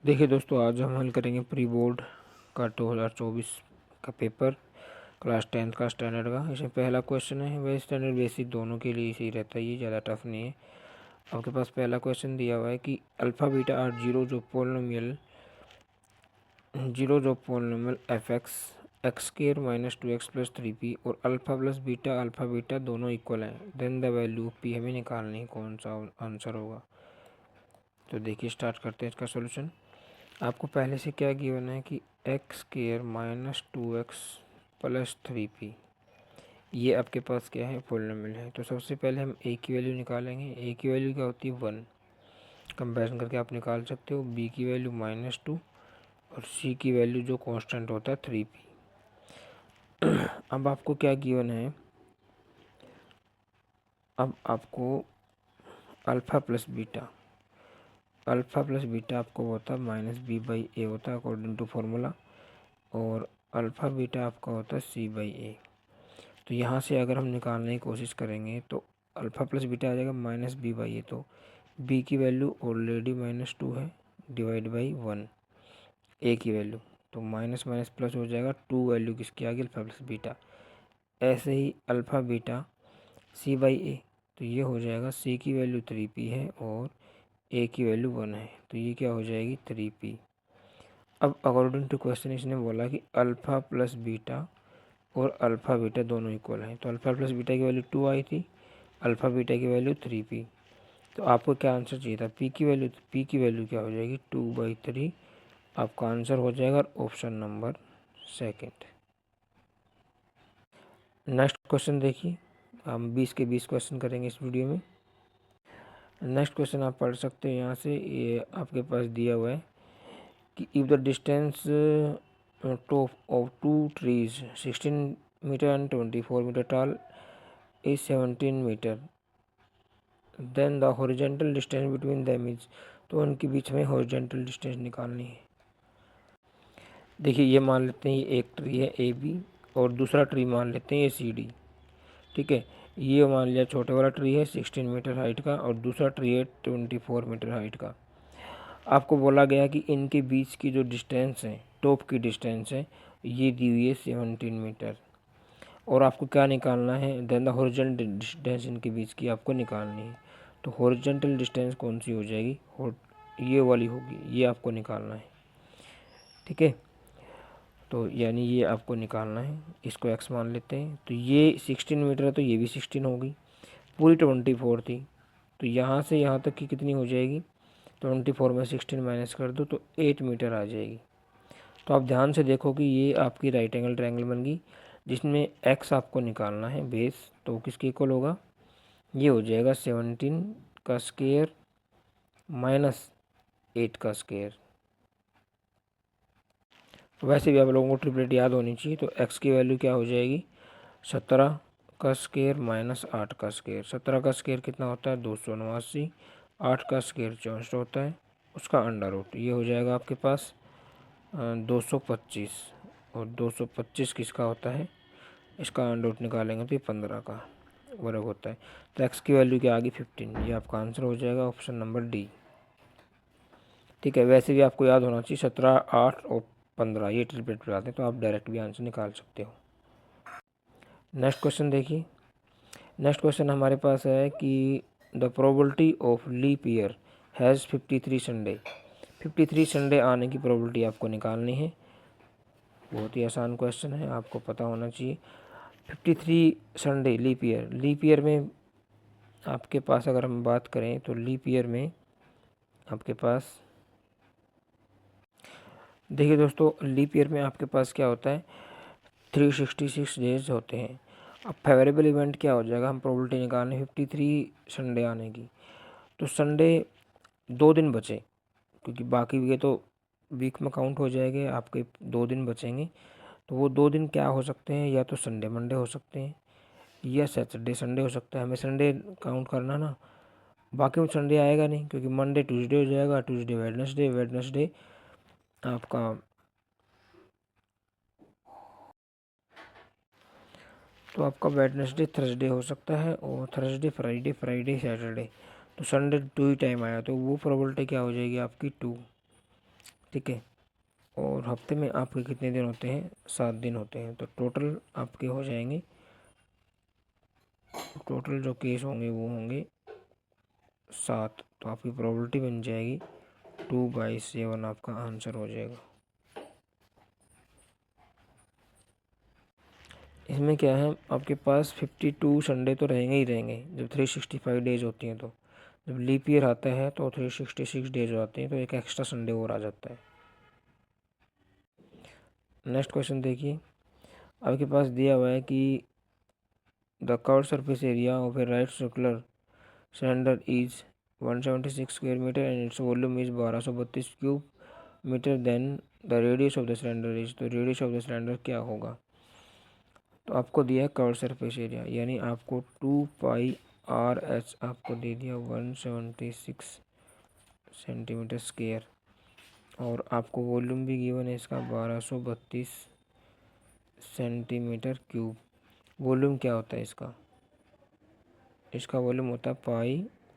देखिए दोस्तों, आज हम हल करेंगे प्री बोर्ड का 2024 का पेपर, क्लास 10 का स्टैंडर्ड का। इसमें पहला क्वेश्चन है, वह स्टैंडर्ड बेसिक दोनों के लिए सही रहता है, ये ज़्यादा टफ नहीं है। आपके पास पहला क्वेश्चन दिया हुआ है कि अल्फ़ा बीटा आर जीरो जो polynomial F X square minus 2x plus 3p और अल्फ़ा बीटा दोनों इक्वल हैं, then the value of p हमें निकालनी है, कौन सा आंसर होगा। तो देखिए, स्टार्ट करते हैं इसका सोल्यूशन। आपको पहले से क्या गिवन है कि x square minus 2x plus 3p, ये आपके पास क्या है, पॉलिनोमियल है। तो सबसे पहले हम a की वैल्यू निकालेंगे। a की वैल्यू क्या होती है, 1। कंपेरिजन करके आप निकाल सकते हो। b की वैल्यू -2 और c की वैल्यू जो कांस्टेंट होता है 3p। अब आपको क्या गिवन है, अब आपको अल्फ़ा प्लस बीटा आपको होता है -b/a होता है अकॉर्डिंग टू फार्मूला, और अल्फ़ा बीटा आपका होता है c/a। तो यहाँ से अगर हम निकालने की कोशिश करेंगे तो अल्फ़ा प्लस बीटा आ जाएगा -b/a। तो b की वैल्यू ऑलरेडी -2 है, डिवाइड बाई 1 a की वैल्यू, तो माइनस माइनस प्लस हो जाएगा, 2 वैल्यू किसकी आ गई, अल्फ़ा प्लस बीटा। ऐसे ही अल्फ़ा बीटा c/a, तो ये हो जाएगा c की वैल्यू 3p है और a की वैल्यू 1 है, तो ये क्या हो जाएगी, 3p। अब अकॉर्डिंग टू क्वेश्चन इसने बोला कि अल्फ़ा प्लस बीटा और अल्फ़ा बीटा दोनों इक्वल हैं। तो अल्फ़ा प्लस बीटा की वैल्यू 2 आई थी, अल्फ़ा बीटा की वैल्यू 3p। तो आपको क्या आंसर चाहिए था, p की वैल्यू क्या हो जाएगी, 2/3। आपका आंसर हो जाएगा option number second. Next question देखिए, हम 20 के 20 क्वेश्चन करेंगे इस वीडियो में। नेक्स्ट क्वेश्चन आप पढ़ सकते हैं यहाँ से, ये आपके पास दिया हुआ है कि if the distance top of two trees 16 metre and 24 metre tall is 17 metre, then the horizontal distance between them is. तो उनके बीच में हॉरिजेंटल डिस्टेंस निकालनी है। देखिए, ये मान लेते हैं ये एक ट्री है ए बी, और दूसरा ट्री मान लेते हैं ये सी डी। ठीक है, ये मान लिया छोटे वाला ट्री है 16 मीटर हाइट का, और दूसरा ट्री है 24 मीटर हाइट का। आपको बोला गया कि इनके बीच की जो डिस्टेंस है, टॉप की डिस्टेंस है, ये दी हुई है 17 मीटर, और आपको क्या निकालना है, देन द हॉरिजॉन्टल डिस्टेंस इनके बीच की आपको निकालनी है। तो हॉरिजॉन्टल डिस्टेंस कौन सी हो जाएगी, ये वाली होगी, ये आपको निकालना है। ठीक है, तो यानी ये आपको निकालना है, इसको x मान लेते हैं। तो ये 16 मीटर है, तो ये भी 16 होगी, पूरी 24 थी, तो यहाँ से यहाँ तक की कितनी हो जाएगी, 24 में 16 माइनस कर दो तो 8 मीटर आ जाएगी। तो आप ध्यान से देखो कि ये आपकी राइट एंगल ट्रायंगल बन गई, जिसमें x आपको निकालना है बेस, तो किसके इक्वल होगा, ये हो जाएगा 17 का स्क्वायर माइनस 8 का स्क्वायर। वैसे भी आप लोगों को ट्रिपलेट याद होनी चाहिए, तो x की वैल्यू क्या हो जाएगी, 17 का स्क्वायर माइनस 8 का स्क्वायर। 17 का स्क्वायर कितना होता है, 289, 8 का स्क्वायर 64 होता है, उसका अंडर रूट, ये हो जाएगा आपके पास 225, और 225 किसका होता है, इसका अंडर रूट निकालेंगे तो ये 15 का वर्ग होता है। तो x की वैल्यू क्या आ गई, 15, ये आपका आंसर हो जाएगा ऑप्शन नंबर डी। ठीक है, वैसे भी आपको याद होना चाहिए 17, 8 और 15 ये ट्रिपलेट पे आते हैं, तो आप डायरेक्ट भी आंसर निकाल सकते हो। नेक्स्ट क्वेश्चन देखिए, नेक्स्ट क्वेश्चन हमारे पास है कि the probability of leap year has 53 Sunday. 53 Sunday आने की प्रोबेबिलिटी आपको निकालनी है। बहुत ही आसान क्वेश्चन है, आपको पता होना चाहिए। 53 संडे लीप ईयर में आपके पास अगर हम बात करें तो लीप ईयर में आपके पास, देखिए दोस्तों, लीप ईयर में आपके पास क्या होता है, 366 डेज होते हैं। अब फेवरेबल इवेंट क्या हो जाएगा, हम प्रोबेबिलिटी निकालने 53 संडे आने की, तो संडे 2 दिन बचे, क्योंकि बाकी ये तो वीक में काउंट हो जाएंगे, आपके 2 दिन बचेंगे। तो वो 2 दिन क्या हो सकते हैं, या तो संडे मंडे हो सकते हैं, या सैटरडे संडे हो सकता है। हमें संडे काउंट करना ना, बाकी में संडे आएगा नहीं, क्योंकि मंडे ट्यूसडे हो जाएगा, ट्यूसडे वेडनेसडे आपका, तो आपका वेडनेसडे थर्सडे हो सकता है, और थर्सडे फ्राइडे सैटरडे, तो संडे 2 ही टाइम आया, तो वो प्रोबेबिलिटी क्या हो जाएगी आपकी 2। ठीक है। और हफ्ते में आपके कितने दिन होते हैं? 7 दिन होते हैं। तो टोटल आपके हो जाएंगे, टोटल जो केस होंगे वो होंगे 7। तो आपकी प्रोबेबिलिटी बन जाएगी 2/7 आपका आंसर हो जाएगा। इसमें क्या है, आपके पास 52 संडे तो रहेंगे ही रहेंगे जब 365 डेज होती हैं। तो जब लीप ईयर आता है तो 366 डेज हो जाते हैं, तो एक एक्स्ट्रा संडे और आ जाता है। नेक्स्ट क्वेश्चन देखिए, आपके पास दिया हुआ है कि the curved surface area of a right circular cylinder is 176 square metre and its volume is 1232 cube metre, then the radius of the cylinder is. तो रेडियस ऑफ द सिलेंडर क्या होगा? तो आपको दिया है कर्व्ड सरफेस एरिया, यानी आपको 2πr/h आपको दे दिया 176 सेंटीमीटर स्क्वायर, और आपको वॉल्यूम भी गिवन है इसका 1232 सेंटीमीटर क्यूब। वॉल्यूम क्या होता है इसका? इसका वॉल्यूम होता है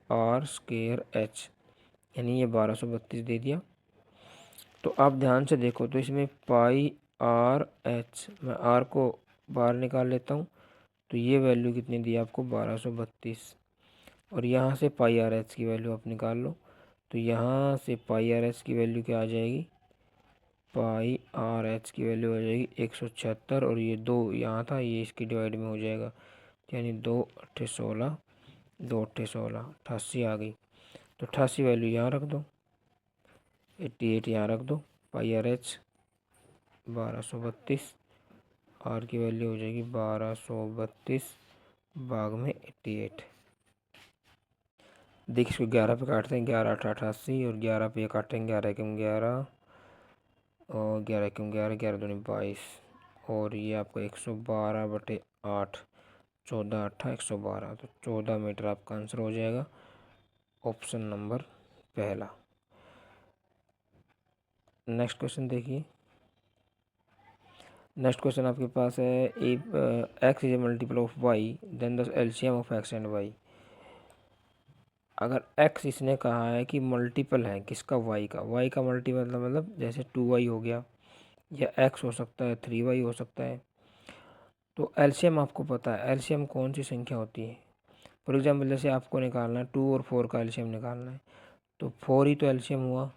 πr²h, यानी ये 1232 दे दिया। तो आप ध्यान से देखो, तो इसमें πr/h, मैं r को बाहर निकाल लेता हूँ, तो ये वैल्यू कितनी दी आपको? 1232। और यहाँ से πr/h की वैल्यू आप निकाल लो, तो यहाँ से πr/h की वैल्यू क्या आ जाएगी? πr/h की वैल्यू आ जाएगी 176, और ये 2 यहाँ था, ये इसकी डिवाइड में हो जाएगा, यानी 2 अट्ठे 16, 2 अट्ठे 16, 88 आ गई। तो 88 वैल्यू यहाँ रख दो, 88 यहाँ रख दो, πr/h 1232, आर की वैल्यू हो जाएगी 1232 भाग में 88। देखिए इसको 11 पे काटते हैं, 11 8 88, और 11 पे काटेंगे 11 एकम 11, और 11 एकम 11, 11 दूनी 22, और ये आपका 112/8, 14 8 112, तो 14 मीटर आपका आंसर हो जाएगा, ऑप्शन नंबर पहला। नेक्स्ट क्वेश्चन देखिए, नेक्स्ट क्वेश्चन आपके पास है, X is a multiple of Y, then the LCM of X and Y. अगर x इसने कहा है कि मल्टीपल है किसका? y का। y का मल्टीपल मतलब जैसे 2y हो गया, या x हो सकता है, 3y हो सकता है। तो एलसीएम आपको पता है, एलसीएम कौन सी संख्या होती है? फॉर एग्जांपल जैसे आपको निकालना है 2 और 4 का एलसीएम निकालना है, तो 4 ही तो एलसीएम हुआ,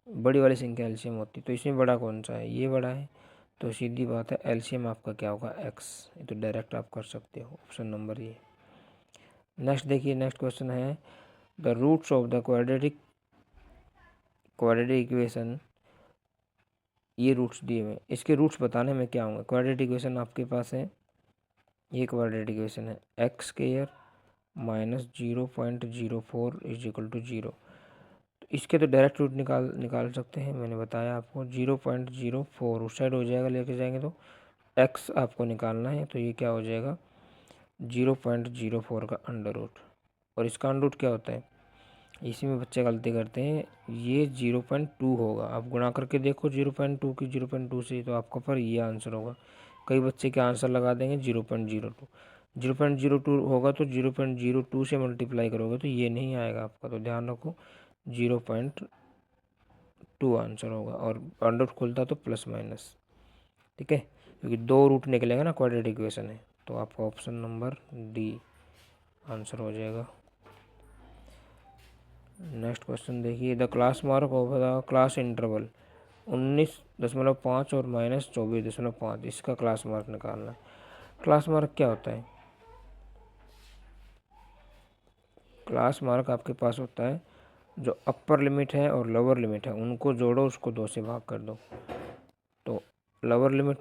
बड़ी वाली संख्या एलसीएम होती है। तो इसमें बड़ा कौन सा है? ये बड़ा है। तो सीधी बात है, एलसीएम आपका क्या होगा? x। ये तो डायरेक्ट आप कर सकते हो, ऑप्शन नंबर ये। नेक्स्ट देखिए, नेक्स्ट क्वेश्चन है, the roots of the quadratic equation. ये रूट्स दिए हुए, इसके रूट्स बताने में क्या होंगे? क्वाड्रेटिक इक्वेशन आपके पास है, ये क्वाड्रेटिक इक्वेशन है, X square minus 0.04 is equal to 0। तो इसके तो डायरेक्ट रूट निकाल सकते हैं, मैंने बताया आपको 0.04 उस साइड हो जाएगा, लेके जाएंगे तो एक्स आपको निकालना है, तो ये क्या हो जाएगा? 0.04 का अंडर रूट। और इसका अंडर रूट क्या होता है? इसी में बच्चे गलती करते हैं, ये 0.2 होगा। आप गुणा करके देखो 0.2 की 0.2 से, तो आपका पर ये आंसर होगा। कई बच्चे क्या आंसर लगा देंगे 0.02। 0.02 होगा तो 0.02 से मल्टीप्लाई करोगे तो ये नहीं आएगा आपका, तो ध्यान रखो 0.2 आंसर होगा। और अंडर रूट खुलता तो प्लस माइनस, ठीक है, क्योंकि 2 रूट निकलेगा ना, क्वाड्रेटिक इक्वेशन है। तो आपका ऑप्शन नंबर डी आंसर हो जाएगा। नेक्स्ट क्वेश्चन देखिए, the class mark of the class interval 19.5 और -24.5, इसका क्लास मार्क निकालना है। क्लास मार्क क्या होता है? क्लास मार्क आपके पास होता है जो अपर लिमिट है और लोअर लिमिट है उनको जोड़ो, उसको 2 से भाग कर दो। तो लोअर लिमिट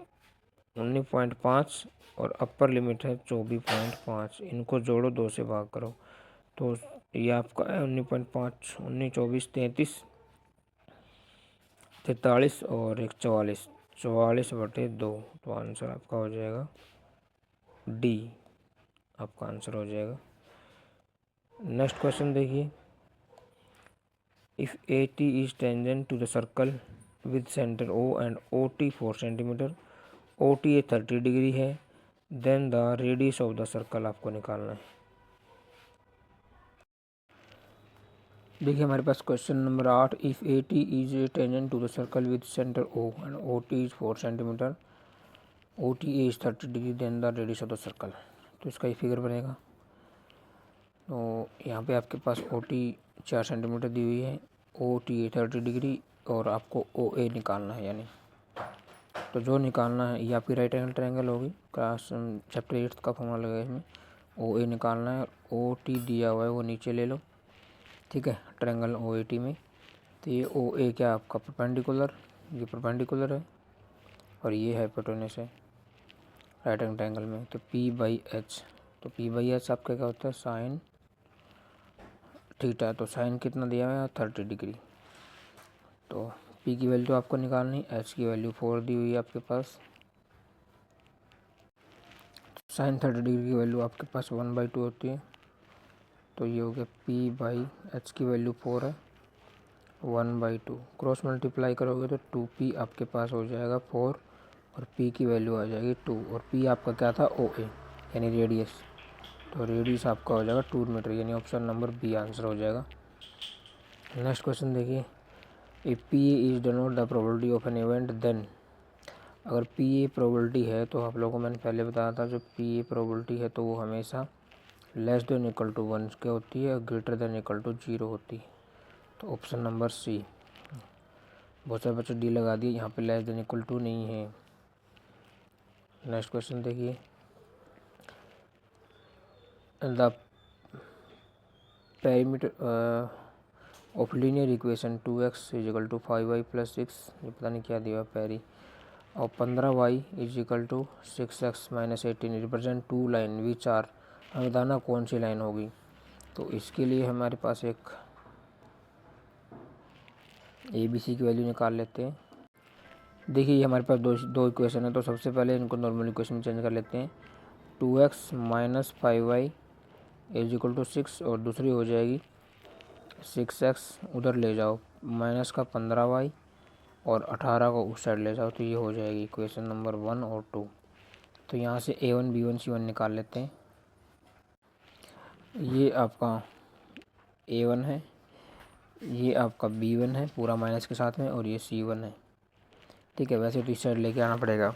19.5 और अपर लिमिट है 24.5, इनको जोड़ो 2 से भाग करो, तो ये आपका 19.5, 19, 24, 33, 43 और 1 44, 44/2, तो आंसर आपका हो जाएगा डी, आपका आंसर हो जाएगा। नेक्स्ट क्वेश्चन देखिए, if A T is tangent to the circle with centre O and O T 4 centimetre, O T 30 degree है, then the radius of the circle आपको निकालना है। देखिए हमारे पास question number 8, if A T is a tangent to the circle with centre O and O T is 4 centimetre, O T A is 30 degree, then the radius of the circle. तो इसका ये figure बनेगा। तो यहाँ पे आपके पास ओ T 4 centimetre दी हुई है, ओ टी ए 30 डिग्री, और आपको ओ ए निकालना है। यानी तो जो निकालना है ये आपकी राइट एंगल ट्रायंगल होगी, क्लास चैप्टर 8 का फॉर्मूला लगेगा इसमें। ओ ए निकालना है, ओ टी दिया हुआ है वो नीचे ले लो, ठीक है, ट्रायंगल ओ ए टी में। तो ये ओ ए क्या आपका परपेंडिकुलर, ये परपेंडिकुलर है और ये है हाइपोटेन्यूस है राइट एंगल ट्रायंगल में। तो पी बाई एच, तो पी बाई एच आपका क्या होता है, साइन थीटा। तो साइन कितना दिया हुआ है, 30 डिग्री। तो पी की वैल्यू आपको निकालनी, एच की वैल्यू 4 दी हुई है आपके पास। साइन 30 डिग्री की वैल्यू आपके पास 1/2 होती है। तो ये हो गया पी बाई एच की वैल्यू 4 है, 1/2। क्रॉस मल्टीप्लाई करोगे तो 2p आपके पास हो जाएगा 4, और p की वैल्यू आ जाएगी 2, और p आपका क्या था, ओ ए यानी रेडियस। तो रेडियस आपका हो जाएगा 2 मीटर, यानी ऑप्शन नंबर बी आंसर हो जाएगा। नेक्स्ट क्वेश्चन देखिए, if P A is denote the probability of an event then. अगर पी ए प्रोबेबिलिटी है तो आप लोगों को मैंने पहले बताया था, जो पी ए प्रोबेबिलिटी है तो वो हमेशा लेस देन इक्वल टू 1 के होती है और ग्रेटर देन इक्वल टू 0 होती है। तो ऑप्शन नंबर सी। बहुत सारे बच्चे डी लगा दिए, यहाँ पे लेस देन इक्वल टू नहीं है। नेक्स्ट क्वेश्चन देखिए, the perimeter of linear equation 2x is equal to 5y plus 6, ये पता नहीं क्या दिया पैरी, और 15y is equal to 6x minus 18 represent 2 line which are. हमें बताना कौन सी लाइन होगी। तो इसके लिए हमारे पास एक ए बी सी की वैल्यू निकाल लेते हैं। देखिए ये हमारे पास दो इक्वेशन है, तो सबसे पहले इनको नॉर्मल इक्वेशन में चेंज कर लेते हैं। 2x minus 5y is equal to 6, और दूसरी हो जाएगी 6x उधर ले जाओ, माइनस का 15y और 18 को उस साइड ले जाओ, तो ये हो जाएगी इक्वेशन नंबर 1 और 2। तो यहाँ से a1 b1 c1 निकाल लेते हैं। ये आपका a1 है, ये आपका b1 है पूरा माइनस के साथ में, और ये c1 है, ठीक है। वैसे तो इस साइड लेके आना पड़ेगा,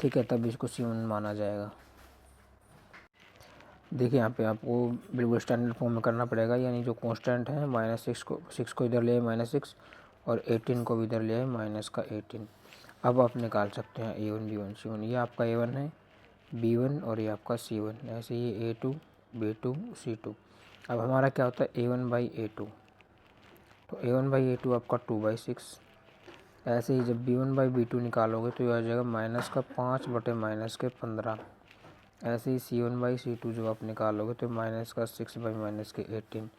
ठीक है, तब इसको c1 माना जाएगा। देखिए यहाँ पे आपको बिल्कुल स्टैंडर्ड फॉर्म में करना पड़ेगा, यानी जो कांस्टेंट है -6 को इधर ले आए -6, और 18 को भी इधर ले आए माइनस का 18। अब आप निकाल सकते हैं a1 b1 c1। ये आपका a1 है, b1, और ये आपका c1। ऐसे ये a2 b2 c2। अब हमारा क्या होता है a1 बाई a2, तो a1 बाई a2 आपका 2/6। ऐसे ही जब b1 बाई b2 निकालोगे तो ये आ जाएगा माइनस का 5 बटे माइनस के 15। ऐसे ही c1 बाई c2 जब आप निकालोगे तो माइनस का 6 बाई माइनस के 18।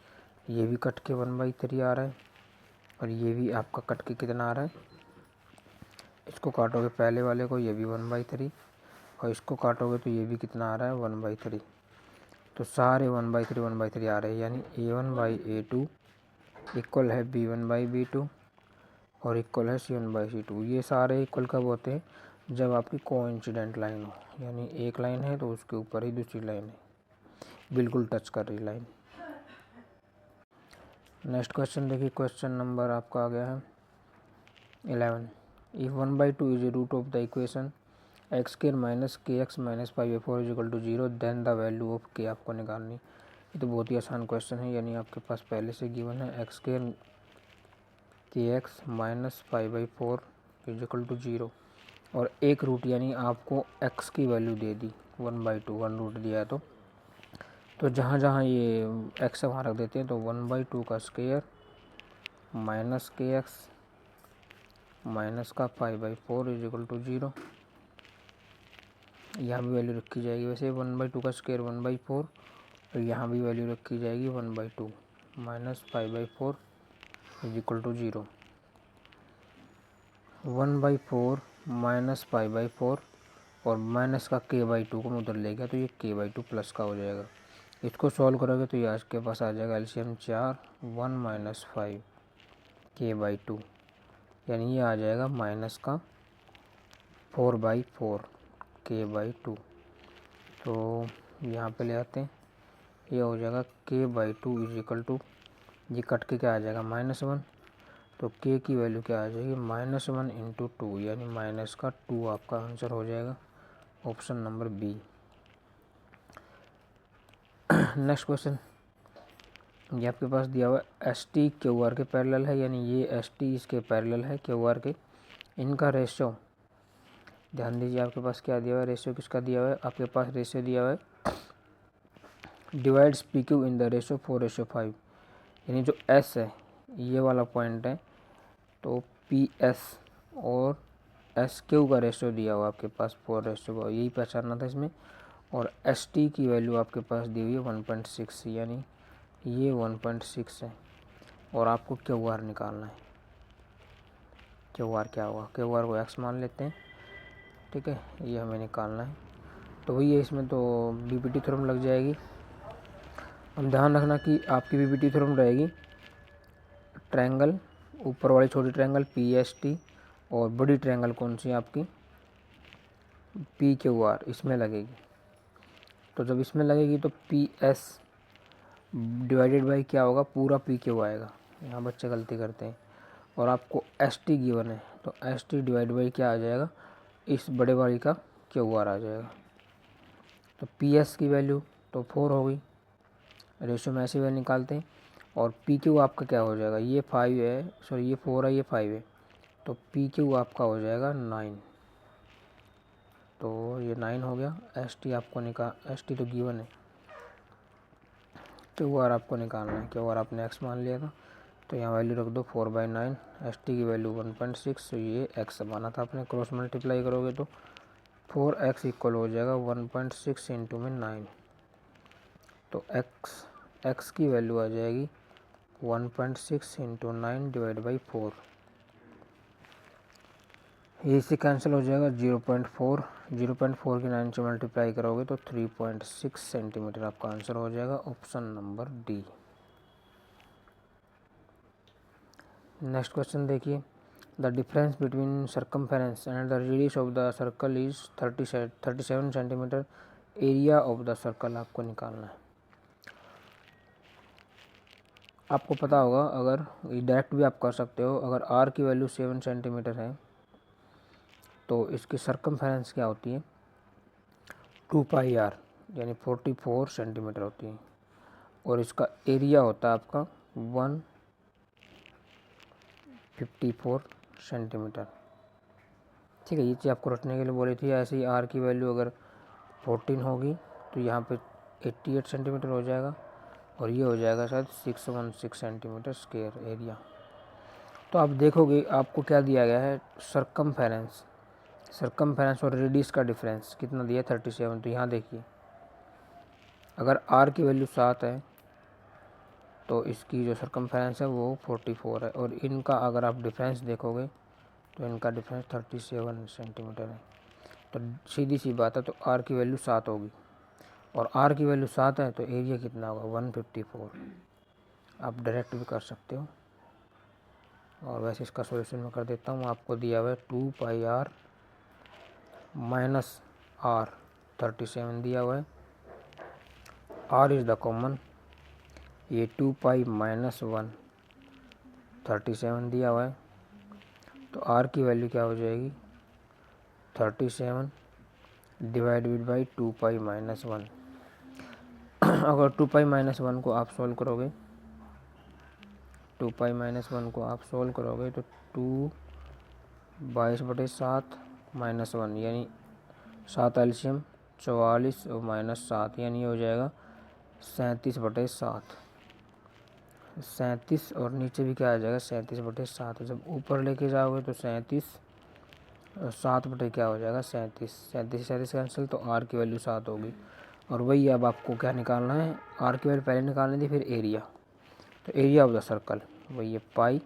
ये भी कट के 1/3 आ रहा है, और ये भी आपका कट के कितना आ रहा है, इसको काटोगे पहले वाले को, ये भी 1/3, और इसको काटोगे तो ये भी कितना आ रहा है 1/3। तो सारे 1/3 आ रहे हैं, यानी a1 बाई a2 इक्वल है b1 बाई b2 और इक्वल है c1 बाई c2। ये सारे इक्वल कब होते हैं, जब आपकी कोइंसिडेंट लाइन हो, यानी एक लाइन है तो उसके ऊपर ही दूसरी लाइन है, बिल्कुल टच कर रही लाइन। नेक्स्ट क्वेश्चन देखिए, क्वेश्चन नंबर आपका आ गया है 11। If 1/2 is a root of the equation x² minus kx minus 5/4 is equal to 0, then the value of k आपको निकालनी। ये तो बहुत ही आसान क्वेश्चन है, यानी आपके पास पहले से गिवन है x² kx minus 5/4 is equal to 0, और एक रूट, यानी आपको x की वैल्यू दे दी 1/2, 1 रूट दिया है। तो जहाँ जहाँ ये x वहाँ रख देते हैं, तो 1/2 का स्क्वायर माइनस kx माइनस का 5/4 इज इक्वल टू 0। यहाँ भी वैल्यू रखी जाएगी, वैसे 1/2 का स्क्वायर 1/4, और यहाँ भी वैल्यू रखी जाएगी 1/2 minus 5/4 is equal to 0। 1/4 minus 5/4 और माइनस का k/2 को मैं उधर ले गया, तो ये k/2 प्लस का हो जाएगा। इसको सॉल्व करोगे तो ये आपके पास आ जाएगा एलसीएम 4, 1 माइनस 5 k/2, यानी ये आ जाएगा माइनस का 4/4 k/2। तो यहाँ पे ले आते हैं, ये हो जाएगा k/2 इज इक्वल टू ये कट के क्या आ जाएगा -1, तो k की वैल्यू क्या आ जाएगी -1 इंटू 2, यानी माइनस का 2 आपका आंसर हो जाएगा, option number B. Next question, ये आपके पास दिया हुआ है एस टी क्यू आर के पैरेलल है, यानी ये एस टी इसके पैरेलल है क्यू आर के। इनका रेशियो ध्यान दीजिए, आपके पास क्या दिया हुआ है, रेशियो किसका दिया हुआ है, आपके पास रेशियो दिया हुआ है divides P Q in the ratio 4:5, यानी जो एस है ये वाला पॉइंट है, तो पी एस और एस क्यू का रेशियो दिया हुआ आपके पास 4:5, यही पहचानना था इसमें। और एस टी की वैल्यू आपके पास दी हुई है 1.6, यानी ये 1.6 है, और आपको क्यू आर निकालना है। क्यू आर क्या होगा, क्यू आर को एक्स मान लेते हैं, ठीक है, ये हमें निकालना है। तो वही है, इसमें तो बीपीटी थ्योरम लग जाएगी। हम ध्यान रखना कि आपकी बीपीटी थ्योरम रहेगी ट्रायंगल, ऊपर वाली छोटी ट्रायंगल पी एस टी, और बड़ी ट्रायंगल कौन सी है आपकी पी क्यू आर, इसमें लगेगी। तो जब इसमें लगेगी तो पी एस डिवाइडेड बाई क्या होगा, पूरा पी क्यू आएगा, यहाँ बच्चे गलती करते हैं। और आपको एस टी गिवन है, तो एस टी डिवाइड बाई क्या आ जाएगा, इस बड़े वाली का क्यू आर आ जाएगा। तो पी एस की वैल्यू तो 4 हो गई, रेशियो में ऐसी वैल्यू निकालते हैं। और पी क्यू आपका क्या हो जाएगा, ये 5 है, सॉरी ये 4 है, ये 5 है, तो पी क्यू आपका हो जाएगा 9, तो ये 9 हो गया। एस टी आपको एस टी तो गिवन है, क्यू आर आपको निकालना है, क्यू आर आपने एक्स मान लिया था, तो यहाँ वैल्यू रख दो 4/9, एस टी की वैल्यू 1.6, तो ये एक्स माना था आपने, क्रॉस मल्टीप्लाई करोगे तो 4x इक्वल हो जाएगा 1.6 इंटू में 9, तो x की वैल्यू आ जाएगी 1.6 इंटू 9 डिवाइड बाई 4, ये इससे कैंसिल हो जाएगा 0.4, 0.4 की 9 से मल्टीप्लाई करोगे तो 3.6 सेंटीमीटर आपका आंसर हो जाएगा, option number D. Next question देखिए, the difference between circumference and the radius of the circle is 37 centimetre, area of the circle आपको निकालना है। आपको पता होगा, अगर डायरेक्ट भी आप कर सकते हो, अगर आर की वैल्यू 7 सेंटीमीटर है तो इसकी सर्कमफेरेंस क्या होती है 2πr, यानी 44 सेंटीमीटर होती है, और इसका एरिया होता है आपका 154 सेंटीमीटर। ठीक है, ये चीज़ आपको रखने के लिए बोली थी। ऐसे ही आर की वैल्यू अगर 14 होगी तो यहाँ पे 88 सेंटीमीटर हो जाएगा, और ये हो जाएगा शायद 616 सेंटीमीटर स्क्वायर एरिया। तो आप देखोगे आपको क्या दिया गया है, सर्कमफेरेंस और रेडियस का डिफरेंस कितना दिया 37। तो यहाँ देखिए, अगर आर की वैल्यू 7 है तो इसकी जो सर्कमफेरेंस है वो 44 है, और इनका अगर आप डिफरेंस देखोगे तो इनका डिफरेंस 37 सेंटीमीटर है। तो सीधी सी बात है, तो आर की वैल्यू 7 होगी, और आर की वैल्यू 7 है तो एरिया कितना होगा 154। आप डायरेक्ट भी कर सकते हो, और वैसे इसका सॉल्यूशन मैं कर देता हूँ। आपको दिया हुआ है 2πr माइनस आर 37 दिया हुआ है, आर इज़ द कॉमन, ये 2π माइनस 1 37 दिया हुआ है, तो आर की वैल्यू क्या हो जाएगी 37 डिवाइडेड बाई 2π माइनस 1। अगर 2π माइनस 1 को आप सॉल्व करोगे, 2π माइनस 1 को आप सॉल्व करोगे तो 2 22/7 माइनस 1, यानी 7 एलसीएम 44 और माइनस 7, यानी हो जाएगा 37/7। 37 और नीचे भी क्या आ जाएगा 37/7, जब ऊपर लेके जाओगे तो 37 और 7 बटे क्या हो जाएगा 37 कैंसिल, तो आर की वैल्यू 7 होगी। और वही अब आपको क्या निकालना है, आर की वैल्यू पहले निकालनी थी, फिर एरिया, तो एरिया ऑफ द सर्कल वही है पाई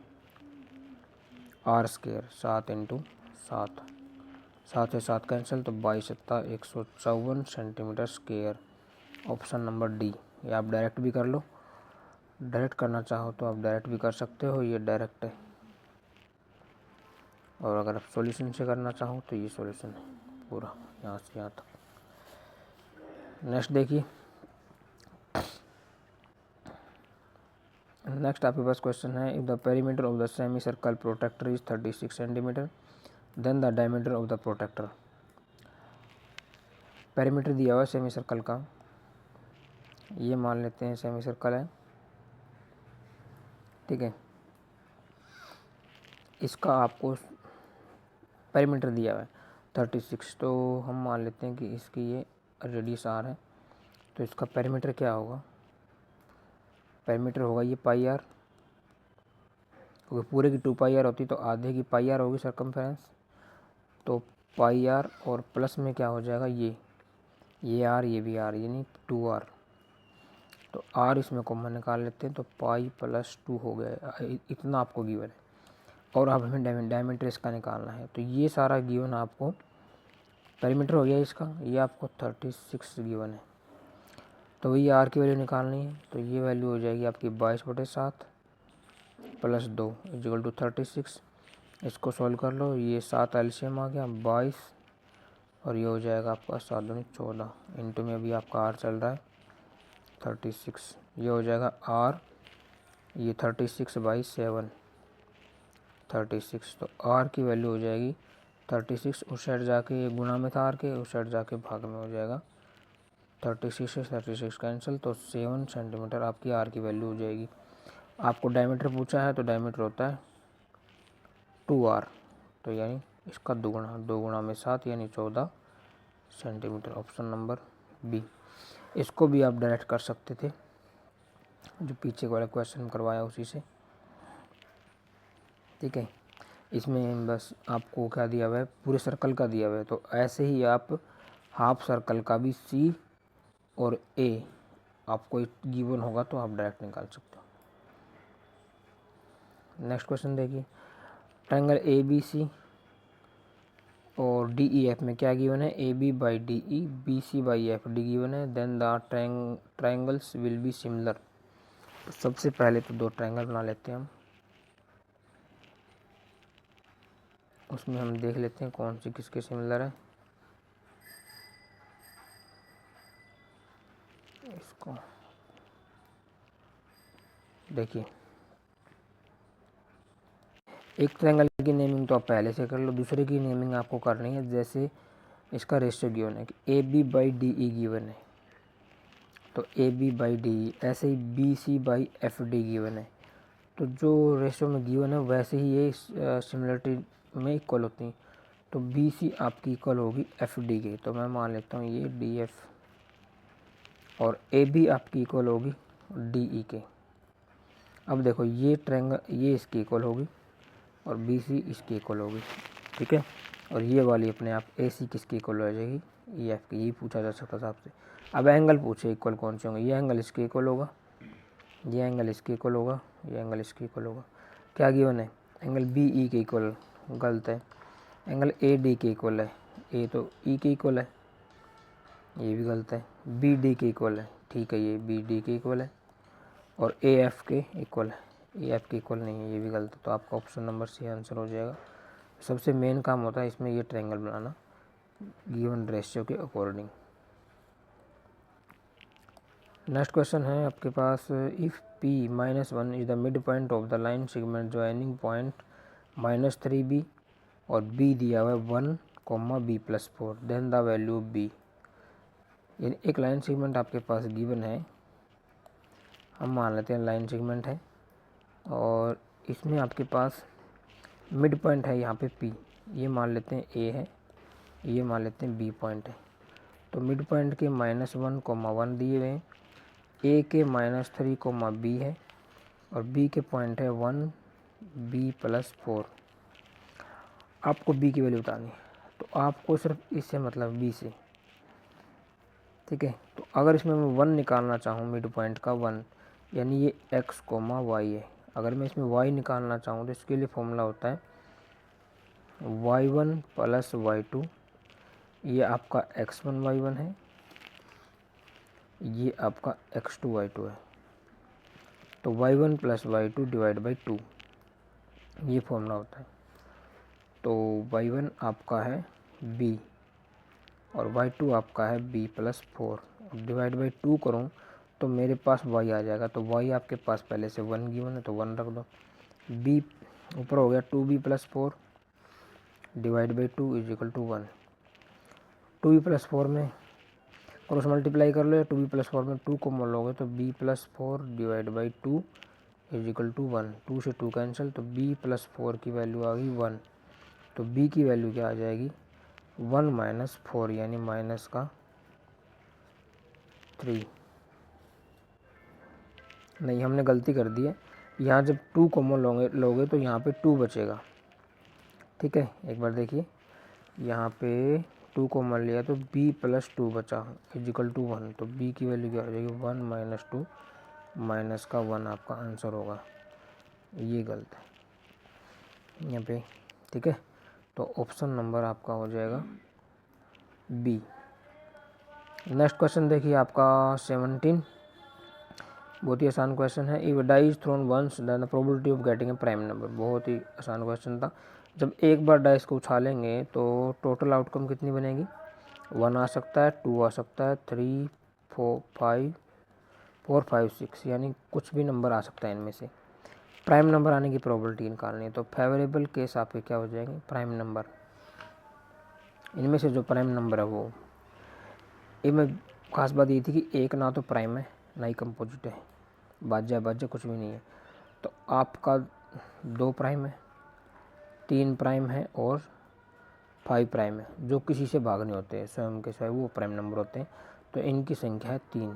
आर स्क्वायर, 7 इंटू 7, 7 से 7 कैंसिल, तो 22×154 centimetre square, option number D. ये आप डायरेक्ट भी कर लो, डायरेक्ट करना चाहो तो आप डायरेक्ट भी कर सकते हो, ये डायरेक्ट है, और अगर आप सॉल्यूशन से करना चाहो तो ये सॉल्यूशन है पूरा यहाँ से यहाँ तक। नेक्स्ट देखिए, नेक्स्ट आपके पास क्वेश्चन है, if the perimeter of the semi circle protractor is 36 centimetre then the diameter of the protractor. Perimeter दिया हुआ है सेमी सर्कल का, ये मान लेते हैं सेमी सर्कल है, ठीक है। इसका आपको पेरीमीटर दिया हुआ है 36, तो हम मान लेते हैं कि इसकी ये रेडियस आर है, तो इसका पेरीमीटर क्या होगा, पेरीमीटर होगा ये पाई आर, क्योंकि पूरे की 2 पाई आर होती तो आधे की पाई आर होगी सरकमफेरेंस, तो पाई आर और प्लस में क्या हो जाएगा ये आर, ये भी आर, यानी 2 आर, तो आर इसमें कॉमन निकाल लेते हैं, तो पाई प्लस 2 हो गया, इतना आपको गिवन है। और अब हमें डायमीटर इसका निकालना है, तो ये सारा गिवन आपको पेरीमीटर हो गया इसका, ये आपको 36 गिवन है, तो वही आर की वैल्यू निकालनी है, तो ये वैल्यू हो जाएगी आपकी 22/7 प्लस 2 इक्वल टू 36। इसको सॉल्व कर लो, ये 7 एलसीएम आ गया 22, और ये हो जाएगा आपका 7 दूनी 14, इंटू में अभी आपका आर चल रहा है 36, ये हो जाएगा आर, ये 36/7 36, तो आर की वैल्यू हो जाएगी 36, उस साइड जाके ये गुना में था आर के, उस साइड जाके भाग में हो जाएगा 36 से 36 कैंसिल, तो 7 सेंटीमीटर आपकी आर की वैल्यू हो जाएगी। आपको डायमीटर पूछा है, तो डायमीटर होता है 2r, तो यानी इसका दोगुना, 2 गुणा में 7 यानी 14 सेंटीमीटर, ऑप्शन नंबर बी। इसको भी आप डायरेक्ट कर सकते थे, जो पीछे वाला क्वेश्चन करवाया उसी से, ठीक है। इसमें बस आपको क्या दिया हुआ है, पूरे सर्कल का दिया हुआ है, तो ऐसे ही आप हाफ सर्कल का भी सी और ए आपको गिवन होगा तो आप डायरेक्ट निकाल सकते हो। नेक्स्ट क्वेश्चन देखिए, ट्रायंगल ए बी सी और डी ई एफ में क्या गिवन है, A B by D E, B C by F D given है, then the triangles will be similar. तो सबसे पहले तो 2 ट्रायंगल बना लेते हैं हम, उसमें हम देख लेते हैं कौन सी किसके सिमिलर है। इसको देखिए, एक ट्रायंगल की नेमिंग तो आप पहले से कर लो, दूसरे की नेमिंग आपको करनी है। जैसे इसका रेशियो गिवन है कि A B by D E given है, तो A B by D E, ऐसे ही B C by F D given है, तो जो रेशियो में गिवन है वैसे ही ये सिमिलरिटी में इक्वल होती हैं, तो बी सी आपकी इक्वल होगी एफ डी के, तो मैं मान लेता हूँ ये डी एफ, और ए बी आपकी इक्वल होगी डी ई के। अब देखो ये ट्रायंगल ये इसकी इक्वल होगी और बी सी इसकी इक्वल होगी, ठीक है, और ये वाली अपने आप ए सी किसकी इक्वल हो जाएगी, ई एफ की। ये पूछा जा सकता था आपसे। अब एंगल पूछे इक्वल कौन से होंगे, ये एंगल इसके इक्वल होगा, ये एंगल इसके इक्वल होगा, ये एंगल इसके इक्वल होगा। क्या गिवन है, एंगल बी ई के इक्वल, गलत है। एंगल ए डी के इक्वल है, ए तो ई के इक्वल है, ये भी गलत है। बी डी के इक्वल है, ठीक है, ये बी डी के इक्वल है, और ए एफ के इक्वल है, ए एफ के इक्वल नहीं है, ये भी गलत है। तो आपका ऑप्शन नंबर सी आंसर हो जाएगा। सबसे मेन काम होता है इसमें ये ट्रायंगल बनाना गिवन रेशियो के अकॉर्डिंग। नेक्स्ट क्वेश्चन है आपके पास, if P -1 is the mid point of the line segment joining point -3b और बी दिया हुआ है 1, b+4, then the value B. यानी एक लाइन सेगमेंट आपके पास गिवन है, हम मान लेते हैं लाइन सेगमेंट है, और इसमें आपके पास मिड पॉइंट है यहाँ पे पी, ये मान लेते हैं ए है, ये मान लेते हैं बी पॉइंट है। तो मिड पॉइंट के -1, 1 दिए हुए हैं, ए के -3, बी है, और बी के पॉइंट है 1, b+4। आपको बी की वैल्यू बतानी है, तो आपको सिर्फ इससे मतलब बी से, ठीक है। तो अगर इसमें मैं 1 निकालना चाहूँ मिड पॉइंट का 1, यानी ये x, y है। अगर मैं इसमें y निकालना चाहूँ तो इसके लिए फॉर्मूला होता है y1 + y2, ये आपका x1 y1 है, ये आपका x2 y2 है, तो y1 + y2 / 2, ये फॉर्मूला होता है। तो y1 आपका है b और y2 आपका है b+4, डिवाइड बाई 2 करूँ तो मेरे पास y आ जाएगा। तो y आपके पास पहले से 1 गिवन है तो 1 रख दो। b ऊपर हो गया 2b + 4 divide by 2 is equal to 1। 2b + 4 में क्रॉस मल्टीप्लाई कर लो, या 2b + 4 में 2 कॉमन लोगे तो b + 4 divide by 2 is equal to 1। 2 से 2 कैंसिल, तो b + 4 की वैल्यू आ गई 1। तो b की वैल्यू क्या आ जाएगी 1 - 4 यानी -3। नहीं, हमने गलती कर दी है। यहाँ जब 2 कॉमन लोगे तो यहाँ पे 2 बचेगा। ठीक है, एक बार देखिए, यहाँ पे 2 कॉमन लिया तो b + 2 बचा इज इक्वल टू 1। तो b की वैल्यू क्या हो जाएगी 1 - 2 माइनस का 1 आपका आंसर होगा। ये गलत है यहाँ पे। ठीक है, तो ऑप्शन नंबर आपका हो जाएगा बी। नेक्स्ट क्वेश्चन देखिए आपका 17, बहुत ही आसान क्वेश्चन है। If die is thrown once then the probability of getting a prime number. बहुत ही आसान क्वेश्चन था। जब एक बार डाइस को उछालेंगे तो टोटल आउटकम कितनी बनेगी, 1 आ सकता है, 2 आ सकता है, 3 4 5 6, यानी कुछ भी नंबर आ सकता है इनमें से। प्राइम नंबर आने की प्रोबेबिलिटी निकालनी है, तो फेवरेबल केस आपके क्या हो जाएंगे प्राइम नंबर। इनमें से जो प्राइम नंबर है वो, इनमें खास बात ये थी कि एक ना तो प्राइम है ना ही कंपोजिट है, बाज्या कुछ भी नहीं है। तो आपका 2 प्राइम है, 3 प्राइम है और 5 प्राइम है, जो किसी से भाग नहीं होते हैं, स्वयं के स्वयं वो प्राइम नंबर होते हैं। तो इनकी संख्या है 3।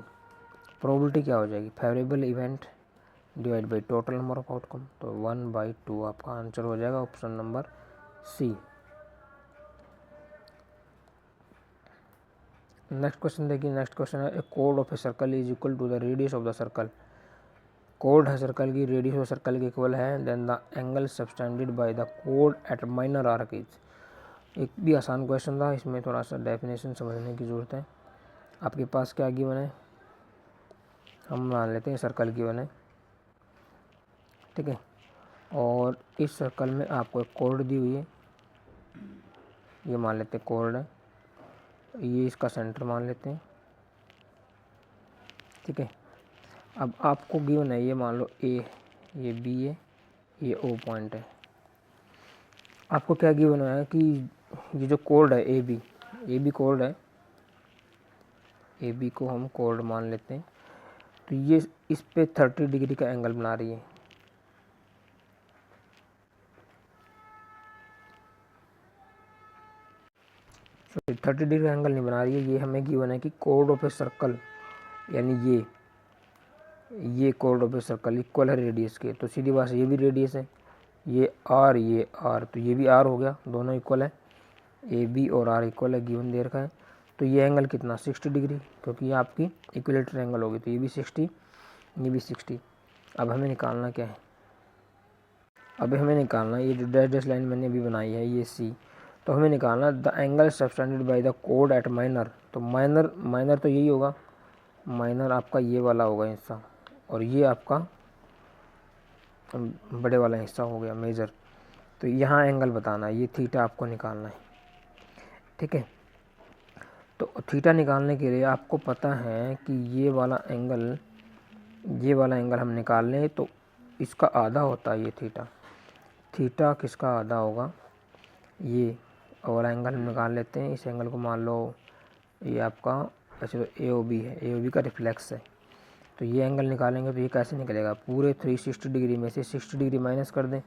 प्रोबेबिलिटी क्या हो जाएगी favourable event divide by total number of outcome, तो 1/2 आपका आंसर हो जाएगा option number C. Next question देखिए। नेक्स्ट क्वेश्चन है, ए कोड of a circle is equal to the radius of the circle. कोड है सर्कल की, रेडियस ऑफ सर्कल के इक्वल है, then the angle subtended by the कोड एट माइनर आर्क इज। एक भी आसान क्वेश्चन था, इसमें थोड़ा सा डेफिनेशन समझने की ज़रूरत है। आपके पास क्या गिवन है, हम मान लेते हैं सर्कल गिवन है। ठीक है, और इस सर्कल में आपको एक कोड दी हुई है, ये मान लेते हैं कोड है, ये इसका सेंटर मान लेते हैं। ठीक है, अब आपको गिवन है, ये मान लो ए, ये बी है, ये ओ पॉइंट है। आपको क्या गिवन है कि ये जो कोड है ए बी कोड है, ए बी को हम कोड मान लेते हैं। तो ये इस पे 30 डिग्री का एंगल बना रही है। सॉरी, 30 डिग्री का एंगल नहीं बना रही है, ये हमें गिवन है कि कोड ऑफ ए सर्कल, यानी ये code of a circle equal है रेडियस के। तो सीधी बात से ये भी रेडियस है, ये आर, तो ये भी आर हो गया, दोनों इक्वल है, ए बी और आर इक्वल है, गिवन दे रखा है। तो ये एंगल कितना 60 डिग्री, क्योंकि ये आपकी इक्विलेटरल एंगल होगी। तो ये भी 60, ये भी 60। अब हमें निकालना क्या है, अब हमें निकालना ये जो डैश लाइन मैंने अभी बनाई है ये सी, तो हमें निकालना the angle subtended by the कोड एट माइनर। तो माइनर तो यही होगा, माइनर आपका ये वाला होगा हिस्सा, और ये आपका बड़े वाला हिस्सा हो गया मेजर। तो यहाँ एंगल बताना है, ये थीटा आपको निकालना है। ठीक है, तो थीटा निकालने के लिए आपको पता है कि ये वाला एंगल हम निकाल लें तो इसका आधा होता है ये थीटा किसका आधा होगा, ये वाला एंगल हम निकाल लेते हैं। इस एंगल को मान लो ये आपका ऐसे तो ए ओ बी है, ए ओ बी का रिफ्लेक्स है। तो ये एंगल निकालेंगे तो ये कैसे निकलेगा, पूरे 360 डिग्री में से 60 डिग्री माइनस कर दें,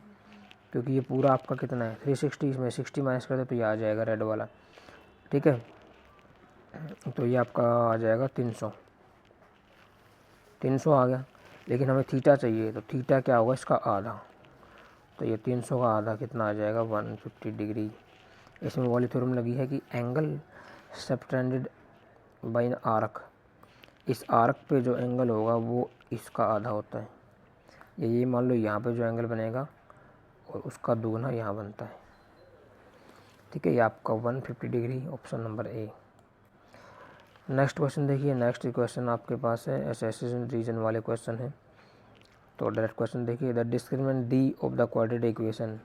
क्योंकि ये पूरा आपका कितना है 360, इसमें 60 माइनस कर दें तो ये आ जाएगा रेड वाला। ठीक है, तो ये आपका आ जाएगा 300 आ गया। लेकिन हमें थीटा चाहिए, तो थीटा क्या होगा इसका आधा, तो ये 300 का आधा कितना आ जाएगा 150 डिग्री। इसमें वाली थ्योरम लगी है कि angle subtended bye an arc, इस आर्क पे जो एंगल होगा वो इसका आधा होता है। ये मान लो यहाँ पे जो एंगल बनेगा और उसका दुगना यहाँ बनता है। ठीक है, ये आपका 150 degree, option number A. Next question देखिए। नेक्स्ट क्वेश्चन आपके पास है एसोसिएशन रीजन वाले क्वेश्चन है। तो डायरेक्ट क्वेश्चन देखिए, the discriminant D of the quadratic equation,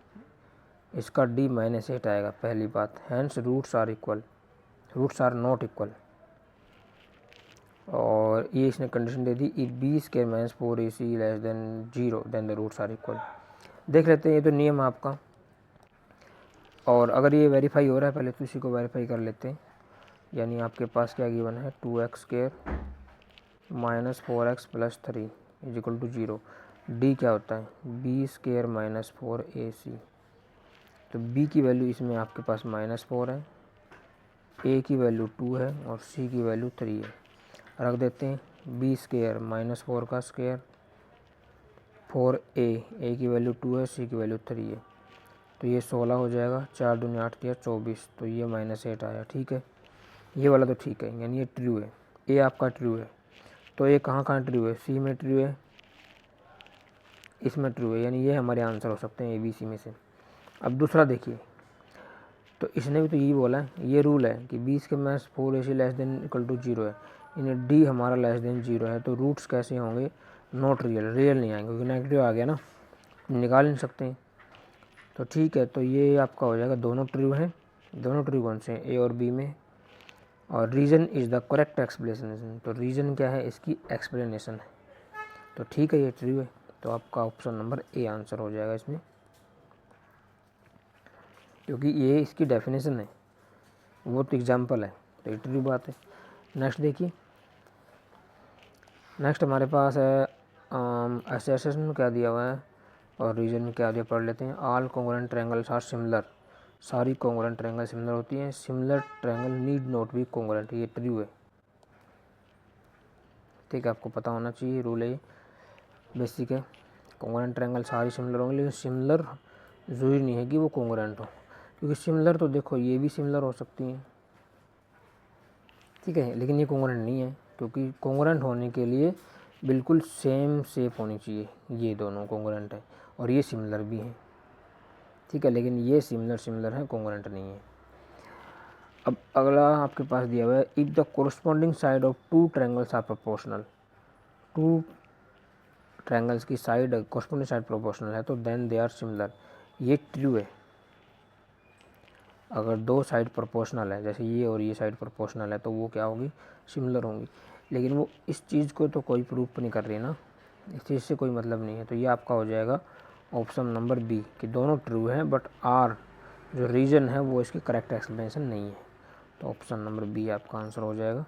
इसका डी -8 आएगा पहली बात। Hence roots are not equal, और और ये इसने कंडीशन दे दी, if b square minus 4ac less than 0 then the roots are equal. देख लेते हैं, ये तो नियम है आपका, और अगर ये वेरीफाई हो रहा है पहले तो इसी को वेरीफाई कर लेते हैं। यानी आपके पास क्या गिवन है, 2x square minus 4x plus 3 is equal to 0। D क्या होता है, बी स्क्वायर माइनस 4ac। तो b की वैल्यू इसमें आपके पास -4 है, a की वैल्यू 2 है और c की वैल्यू 3 है। रख देते हैं, बी स्क्वायर -4 का स्क्वायर 4a की वैल्यू 2 है, c की वैल्यू 3 है, तो ये 16 हो जाएगा, 4 दूनी 8 या 24, तो ये -8 आया। ठीक है, ये वाला तो ठीक है, यानी ये ट्रू है, ए आपका ट्रू है। तो ये कहाँ कहाँ ट्रू है, सी में ट्रू है, इसमें ट्रू है, यानी ये हमारे आंसर हो सकते हैं ए बी सी में से। अब दूसरा देखिए, तो इसने भी तो यही बोला है, ये रूल है कि 20 के minus 4ac less than equal to 0 है, यानी डी हमारा लेस देन 0 है। तो रूट्स कैसे होंगे, नॉट रियल, रियल नहीं आएंगे क्योंकि नेगेटिव आ गया ना, निकाल नहीं सकते हैं। तो ठीक है, तो ये आपका हो जाएगा, दोनों ट्रू हैं। दोनों ट्रू कौन से हैं, ए और बी में। और reason is the correct explanation, तो रीज़न क्या है, इसकी एक्सप्लेनेशन है। तो ठीक है, ये ट्रू है, तो आपका ऑप्शन नंबर ए आंसर हो जाएगा इसमें, क्योंकि ये इसकी डेफिनेशन है, वो तो एग्जाम्पल है, तो ये ट्रू बात है। नेक्स्ट देखिए, नेक्स्ट हमारे पास है एसेशन में क्या दिया हुआ है और रीजन में क्या दिया, पढ़ लेते हैं। All congruent triangles are similar, सारी कॉन्ग्रुएंट ट्रायंगल सिमिलर होती हैं। Similar triangle need not be congruent, ये ट्रू है। ठीक है, आपको पता होना चाहिए, रूल है बेसिक है। कॉन्ग्रुएंट ट्रायंगल सारी सिमिलर होंगे, लेकिन सिमिलर ज़रूरी नहीं है कि वो कॉन्ग्रुएंट हो, क्योंकि सिमिलर तो देखो ये भी सिमिलर हो सकती हैं, ठीक है, लेकिन ये कॉन्ग्रुएंट नहीं है, क्योंकि कॉन्ग्रुएंट होने के लिए बिल्कुल सेम शेप होनी चाहिए। ये दोनों कॉन्ग्रुएंट है और ये सिमिलर भी हैं, ठीक है, लेकिन ये सिमिलर है, कॉन्ग्रुएंट नहीं है। अब अगला आपके पास दिया हुआ है, if the corresponding side of two triangles are proportional, two triangles की साइड कोरस्पॉन्डिंग साइड प्रोपोर्शनल है तो देन दे आर सिमिलर, ये ट्रू है। अगर दो साइड प्रोपोर्शनल है, जैसे ये और ये साइड प्रोपोर्शनल है, तो वो क्या होगी, सिमिलर होंगी। लेकिन वो इस चीज़ को तो कोई प्रूफ नहीं कर रही है ना, इस चीज़ से कोई मतलब नहीं है। तो ये आपका हो जाएगा ऑप्शन नंबर बी, कि दोनों ट्रू हैं, बट आर जो रीज़न है वो इसकी करेक्ट एक्सप्लेनेशन नहीं है। तो ऑप्शन नंबर बी आपका आंसर हो जाएगा।